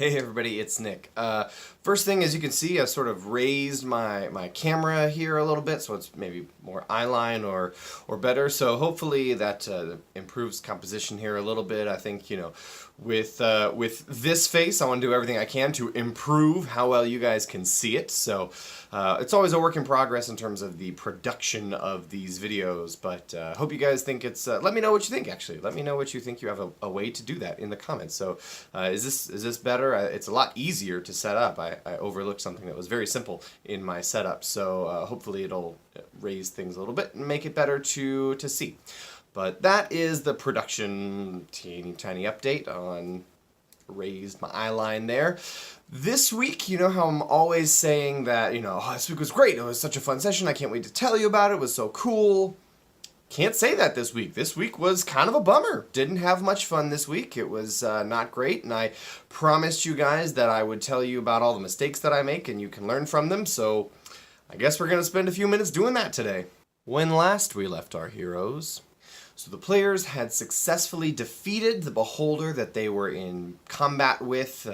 Hey everybody, it's Nick. First thing, as you can see, I sort of raised my camera here a little bit, so it's maybe more eyeline or better. So hopefully that improves composition here a little bit. I think, with this face, I want to do everything I can to improve how well you guys can see it. So it's always a work in progress in terms of the production of these videos, but hope you guys think it's. Let me know what you think. Actually, let me know what you think. You have a way to do that in the comments. So is this better? It's a lot easier to set up. I overlooked something that was very simple in my setup, so hopefully it'll raise things a little bit and make it better to see. But that is the production tiny update on raised my eyeline there. This week, you know how I'm always saying that, this week was great. It was such a fun session. I can't wait to tell you about it. It was so cool. Can't say that this week. This week was kind of a bummer. Didn't have much fun this week. It was not great, and I promised you guys that I would tell you about all the mistakes that I make and you can learn from them, so I guess we're going to spend a few minutes doing that today. When last we left our heroes, so the players had successfully defeated the beholder that they were in combat with,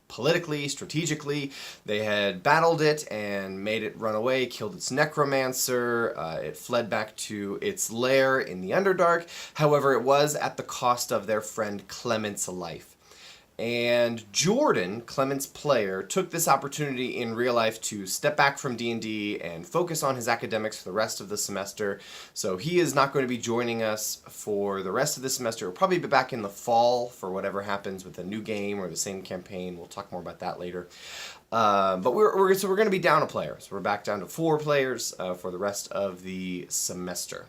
politically, strategically. They had battled it and made it run away, killed its necromancer. It fled back to its lair in the Underdark. However, it was at the cost of their friend Clement's life. And Jordan, Clement's player, took this opportunity in real life to step back from D&D and focus on his academics for the rest of the semester. So he is not going to be joining us for the rest of the semester. He'll probably be back in the fall for whatever happens with a new game or the same campaign. We'll talk more about that later. But we're going to be down a player. So we're back down to 4 players for the rest of the semester.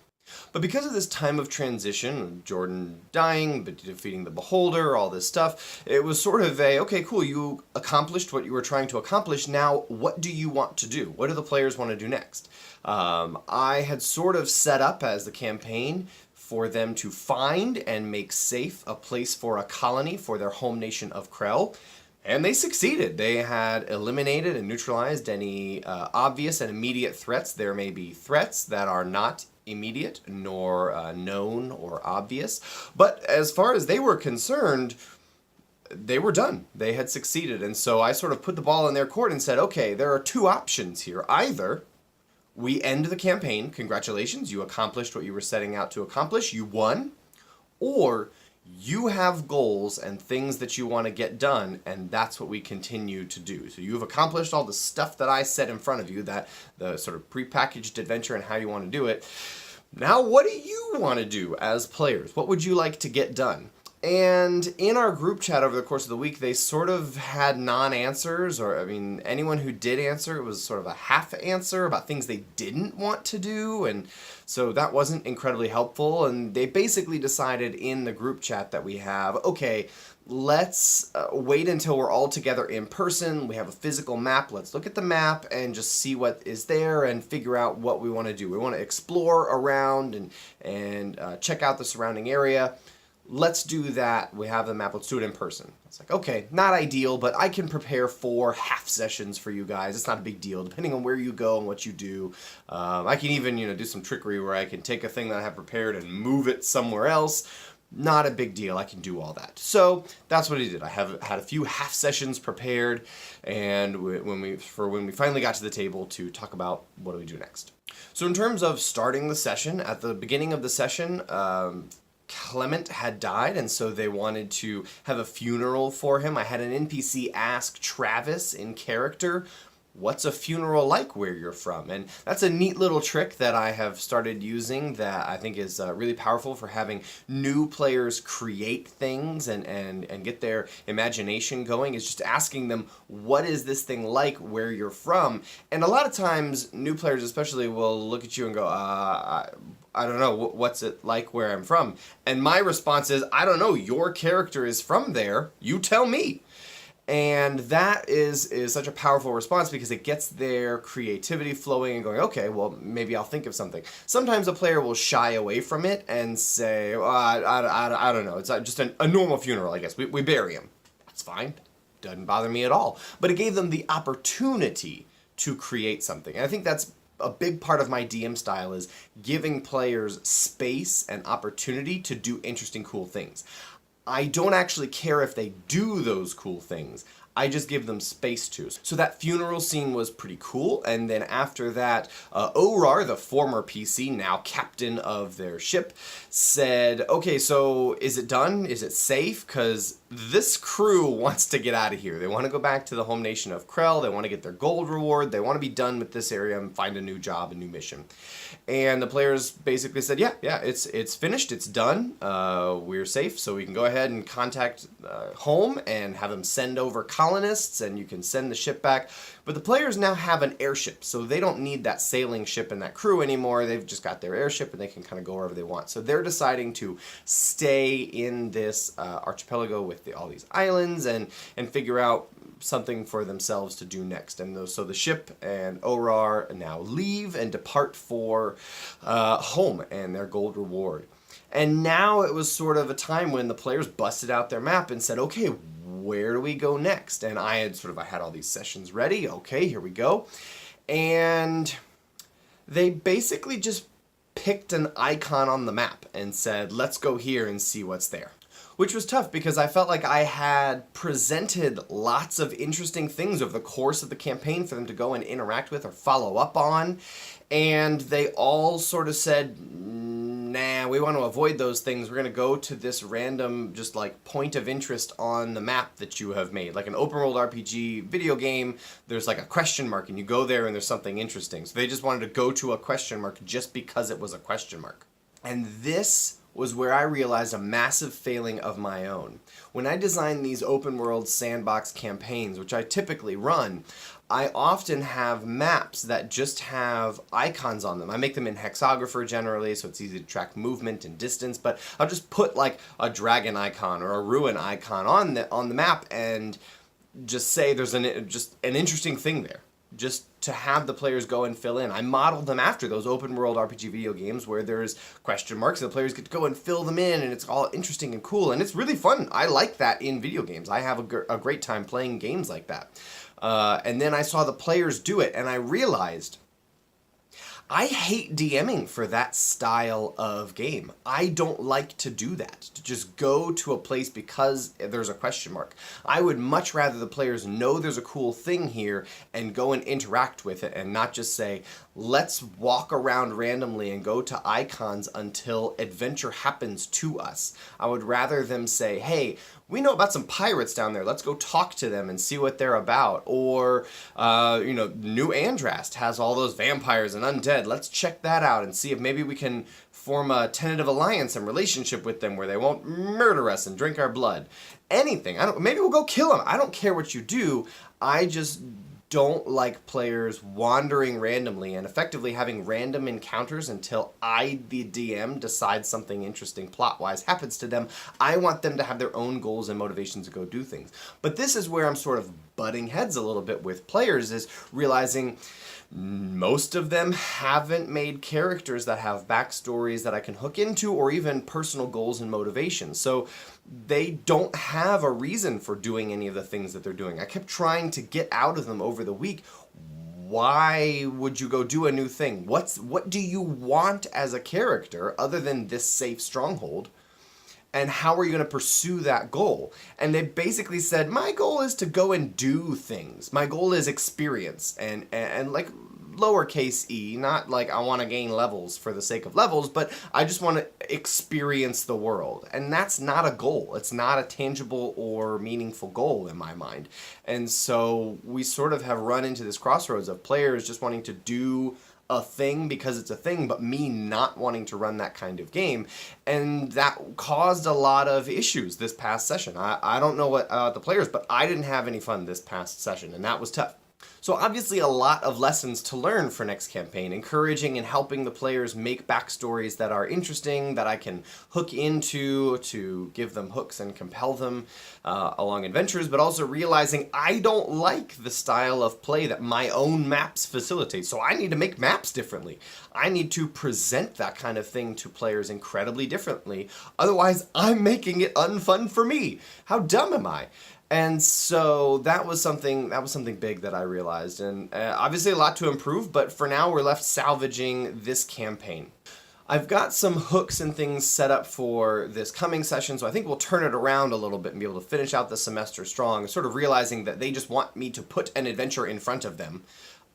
But because of this time of transition, Jordan dying, but defeating the beholder, all this stuff, it was sort of okay, cool, you accomplished what you were trying to accomplish, now what do you want to do? What do the players want to do next? I had sort of set up as the campaign for them to find and make safe a place for a colony for their home nation of Krell. And they succeeded. They had eliminated and neutralized any obvious and immediate threats. There may be threats that are not immediate nor known or obvious. But as far as they were concerned, they were done. They had succeeded. And so I sort of put the ball in their court and said, okay, there are 2 options here. Either we end the campaign. Congratulations, you accomplished what you were setting out to accomplish. You won. Or you have goals and things that you want to get done, and that's what we continue to do. So you've accomplished all the stuff that I set in front of you, that the sort of prepackaged adventure and how you want to do it. Now, what do you want to do as players? What would you like to get done? And in our group chat over the course of the week, they sort of had non-answers, or, anyone who did answer, it was sort of a half answer about things they didn't want to do, and so that wasn't incredibly helpful, and they basically decided in the group chat that we have, okay, let's wait until we're all together in person, we have a physical map, let's look at the map and just see what is there and figure out what we want to do. We want to explore around and check out the surrounding area. Let's do that. We have the map. Let's do it in person. It's like, okay, not ideal, but I can prepare 4 half sessions for you guys. It's not a big deal, depending on where you go and what you do. I can even, do some trickery where I can take a thing that I have prepared and move it somewhere else. Not a big deal. I can do all that. So that's what I did. I have had a few half sessions prepared, and when we finally got to the table to talk about what do we do next. So in terms of starting the session, at the beginning of the session, Clement had died, and so they wanted to have a funeral for him. I had an NPC ask Travis in character, what's a funeral like where you're from? And that's a neat little trick that I have started using that I think is really powerful for having new players create things and get their imagination going, is just asking them, what is this thing like where you're from? And a lot of times, new players especially will look at you and go, I don't know, what's it like where I'm from? And my response is, I don't know, your character is from there, you tell me. And that is such a powerful response because it gets their creativity flowing and going, okay, well, maybe I'll think of something. Sometimes a player will shy away from it and say, I don't know, it's just a normal funeral, I guess. We bury him. That's fine. Doesn't bother me at all. But it gave them the opportunity to create something. And I think that's a big part of my DM style, is giving players space and opportunity to do interesting, cool things. I don't actually care if they do those cool things. I just give them space to. So that funeral scene was pretty cool, and then after that, Orar, the former PC, now captain of their ship, said, okay, so is it done? Is it safe? Because this crew wants to get out of here. They want to go back to the home nation of Krell. They want to get their gold reward. They want to be done with this area and find a new job, a new mission. And the players basically said, yeah, it's finished, it's done, we're safe, so we can go ahead and contact home and have them send over colonists, and you can send the ship back. But the players now have an airship, so they don't need that sailing ship and that crew anymore. They've just got their airship, and they can kind of go wherever they want. So they're deciding to stay in this archipelago with all these islands and figure out something for themselves to do next. And so the ship and Orar now leave and depart for home and their gold reward. And now it was sort of a time when the players busted out their map and said, okay, where do we go next? And I had all these sessions ready. Okay, here we go. And they basically just picked an icon on the map and said, let's go here and see what's there. Which was tough because I felt like I had presented lots of interesting things over the course of the campaign for them to go and interact with or follow up on. And they all sort of said, nah, we want to avoid those things. We're going to go to this random just like point of interest on the map that you have made. Like an open world RPG video game, there's like a question mark and you go there and there's something interesting. So they just wanted to go to a question mark just because it was a question mark. And this was where I realized a massive failing of my own. When I design these open world sandbox campaigns, which I typically run, I often have maps that just have icons on them. I make them in hexographer generally, so it's easy to track movement and distance, but I'll just put like a dragon icon or a ruin icon on the map and just say there's an interesting thing there. Just to have the players go and fill in. I modeled them after those open world RPG video games where there's question marks and the players get to go and fill them in and it's all interesting and cool and it's really fun. I like that in video games. I have a great time playing games like that. And then I saw the players do it and I realized I hate DMing for that style of game. I don't like to do that, to just go to a place because there's a question mark. I would much rather the players know there's a cool thing here and go and interact with it and not just say, let's walk around randomly and go to icons until adventure happens to us. I would rather them say, hey, we know about some pirates down there. Let's go talk to them and see what they're about. Or, New Andrast has all those vampires and undead. Let's check that out and see if maybe we can form a tentative alliance and relationship with them where they won't murder us and drink our blood. Anything. Maybe we'll go kill them. I don't care what you do. I just don't like players wandering randomly and effectively having random encounters until I, the DM, decide something interesting plot-wise happens to them. I want them to have their own goals and motivations to go do things. But this is where I'm sort of butting heads a little bit with players, is realizing most of them haven't made characters that have backstories that I can hook into or even personal goals and motivations. So they don't have a reason for doing any of the things that they're doing. I kept trying to get out of them over the week. Why would you go do a new thing? What do you want as a character other than this safe stronghold? And how are you going to pursue that goal? And they basically said, my goal is to go and do things. My goal is experience and like lowercase e, not like I want to gain levels for the sake of levels, but I just want to experience the world. And that's not a goal. It's not a tangible or meaningful goal in my mind. And so we sort of have run into this crossroads of players just wanting to do a thing because it's a thing, but me not wanting to run that kind of game. And that caused a lot of issues this past session. I don't know what the players, but I didn't have any fun this past session, and that was tough. So obviously a lot of lessons to learn for next campaign, encouraging and helping the players make backstories that are interesting, that I can hook into to give them hooks and compel them along adventures, but also realizing I don't like the style of play that my own maps facilitate. So I need to make maps differently. I need to present that kind of thing to players incredibly differently. Otherwise, I'm making it unfun for me. How dumb am I? And so that was something big that I realized, and obviously a lot to improve, but for now we're left salvaging this campaign. I've got some hooks and things set up for this coming session, so I think we'll turn it around a little bit and be able to finish out the semester strong, sort of realizing that they just want me to put an adventure in front of them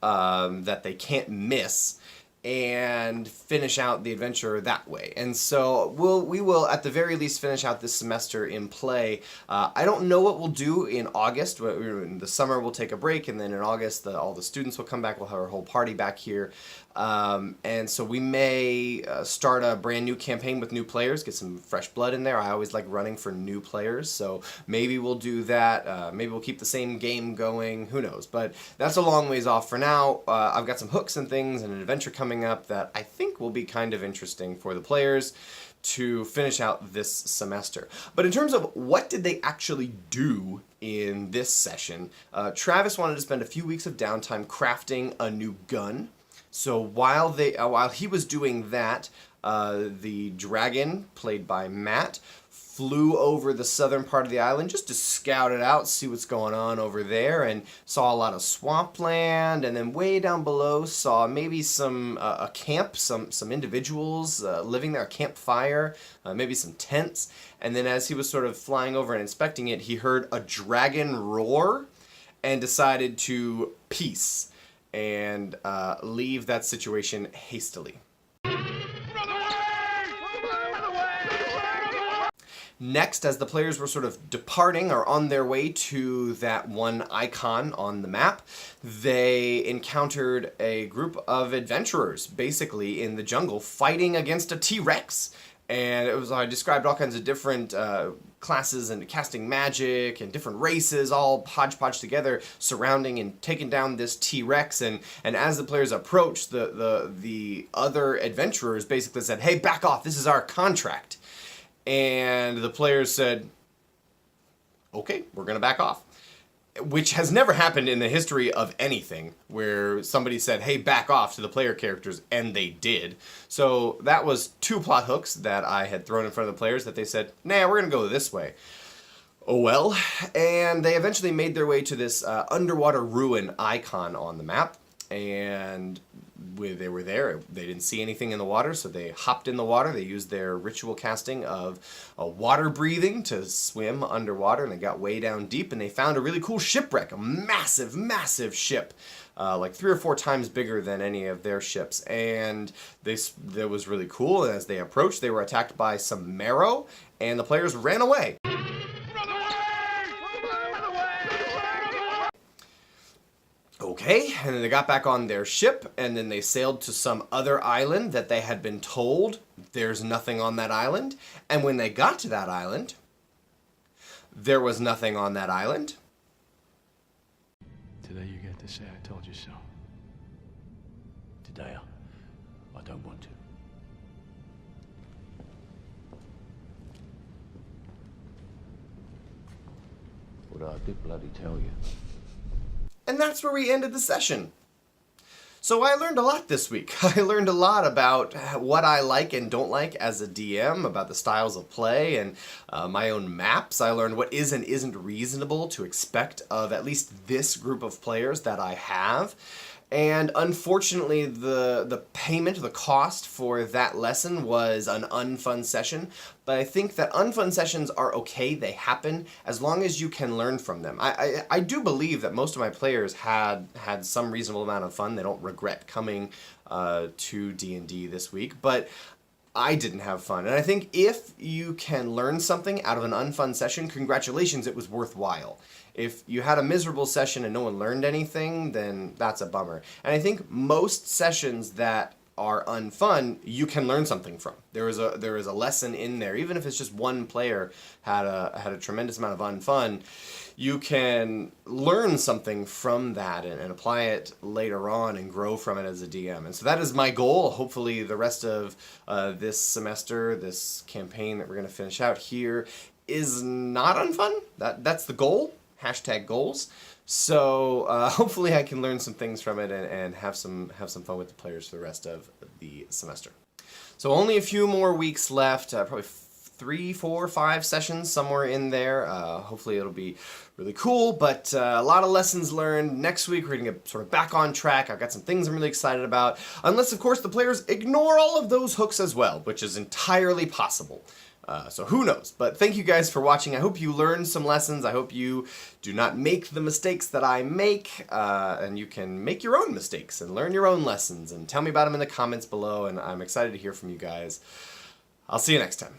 that they can't miss, and finish out the adventure that way. And so we will at the very least finish out this semester in play. I don't know what we'll do in August. In the summer we'll take a break, and then in August all the students will come back. We'll have our whole party back here. And so we may start a brand new campaign with new players, get some fresh blood in there. I always like running for new players, so maybe we'll do that. Maybe we'll keep the same game going, who knows. But that's a long ways off for now. I've got some hooks and things and an adventure coming up that I think will be kind of interesting for the players to finish out this semester. But in terms of what did they actually do in this session, Travis wanted to spend a few weeks of downtime crafting a new gun. So while he was doing that, the dragon, played by Matt, flew over the southern part of the island just to scout it out, see what's going on over there, and saw a lot of swampland, and then way down below saw maybe some a camp, some individuals living there, a campfire, maybe some tents. And then as he was sort of flying over and inspecting it, he heard a dragon roar and decided to peace and leave that situation hastily. Next, as the players were sort of departing or on their way to that one icon on the map, they encountered a group of adventurers, basically in the jungle, fighting against a T-Rex. And I described all kinds of different classes and casting magic and different races all hodgepodge together, surrounding and taking down this T-Rex. And as the players approached, the other adventurers basically said, "Hey, back off, this is our contract." And the players said, "Okay, we're going to back off." Which has never happened in the history of anything, where somebody said, "Hey, back off," to the player characters, and they did. So that was two plot hooks that I had thrown in front of the players that they said, "Nah, we're going to go this way." Oh well. And they eventually made their way to this underwater ruin icon on the map, and they were there. They didn't see anything in the water, so they hopped in the water. They used their ritual casting of water breathing to swim underwater, and they got way down deep, and they found a really cool shipwreck, a massive, massive ship, like 3 or 4 times bigger than any of their ships. And that was really cool. And as they approached, they were attacked by some marrow, and the players ran away. Okay, and then they got back on their ship, and then they sailed to some other island that they had been told there's nothing on that island. And when they got to that island, there was nothing on that island. Today you get to say I told you so. Today I don't want to. But I did bloody tell you. And that's where we ended the session. So I learned a lot this week. I learned a lot about what I like and don't like as a DM, about the styles of play and my own maps. I learned what is and isn't reasonable to expect of at least this group of players that I have. And unfortunately, the payment, the cost for that lesson was an unfun session. But I think that unfun sessions are okay. They happen as long as you can learn from them. I do believe that most of my players had some reasonable amount of fun. They don't regret coming to D&D this week. But I didn't have fun. And I think if you can learn something out of an unfun session, congratulations, it was worthwhile. If you had a miserable session and no one learned anything, then that's a bummer. And I think most sessions that are unfun, you can learn something from. There is a lesson in there, even if it's just one player had a tremendous amount of unfun. You can learn something from that and apply it later on and grow from it as a DM. And so that is my goal. Hopefully the rest of this semester, this campaign that we're going to finish out here, is not unfun. That's the goal. #goals. So hopefully I can learn some things from it and have some fun with the players for the rest of the semester. So only a few more weeks left, probably 3, 4, 5 sessions, somewhere in there. Hopefully it'll be really cool, but a lot of lessons learned. Next week we're going to get sort of back on track. I've got some things I'm really excited about, unless of course the players ignore all of those hooks as well, which is entirely possible. So who knows? But thank you guys for watching. I hope you learned some lessons. I hope you do not make the mistakes that I make, and you can make your own mistakes and learn your own lessons, and tell me about them in the comments below, and I'm excited to hear from you guys. I'll see you next time.